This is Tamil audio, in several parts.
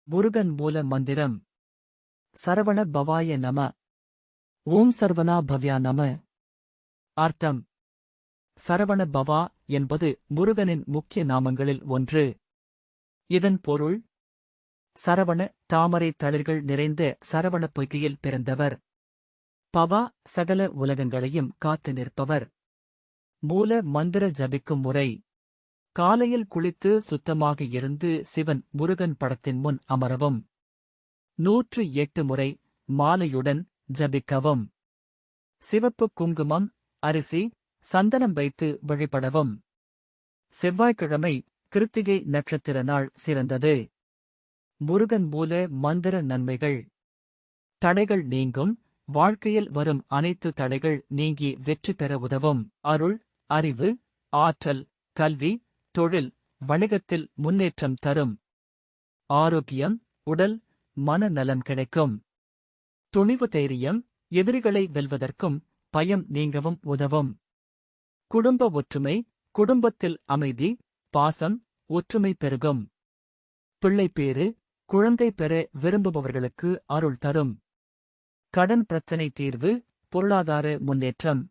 முருகன் மூல மந்திரம். சரவண பவாய நம. ஓம் சர்வனா பவ்யா நம. அர்த்தம்: சரவண பவா என்பது முருகனின் முக்கிய நாமங்களில் ஒன்று. இதன் பொருள்: சரவண தாமரை தளிர்கள் நிறைந்த சரவணப் பொய்கையில் பிறந்தவர். பவா சகல உலகங்களையும் காத்து நிற்பவர். மூல மந்திர ஜபிக்கும் முறை: காலையில் குளித்து சுத்தமாக இருந்து சிவன் முருகன் படத்தின் முன் அமரவும். 108 முறை மாலையுடன் ஜபிக்கவும். சிவப்பு குங்குமம், அரிசி, சந்தனம் வைத்து வழிபடவும். செவ்வாய்க்கிழமை கிருத்திகை நட்சத்திர நாள் சிறந்தது. முருகன் மூல மந்திர நன்மைகள்: தடைகள் நீங்கும். வாழ்க்கையில் வரும் அனைத்து தடைகள் நீங்கி வெற்றி பெற உதவும். அருள், அறிவு, ஆற்றல், கல்வி, தொழில், வணிகத்தில் முன்னேற்றம் தரும். ஆரோக்கியம், உடல், மன நலம் கிடைக்கும். துணிவு, தைரியம், எதிரிகளை வெல்வதற்கும் பயம் நீங்கவும் உதவும். குடும்ப ஒற்றுமை: குடும்பத்தில் அமைதி, பாசம், ஒற்றுமை பெருகும். பிள்ளைப்பேறு: குழந்தை பெற விரும்புபவர்களுக்கு அருள் தரும். கடன் பிரச்சனை தீர்வு, பொருளாதார முன்னேற்றம்.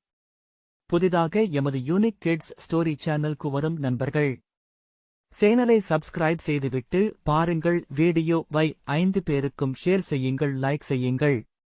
புதிதாக எமது யூனிக் கிட்ஸ் ஸ்டோரி சேனலுக்கு வரும் நண்பர்கள் சேனலை சப்ஸ்கிரைப் செய்துவிட்டு பாருங்கள். வீடியோவை 5 பேருக்கும் ஷேர் செய்யுங்கள், லைக் செய்யுங்கள்.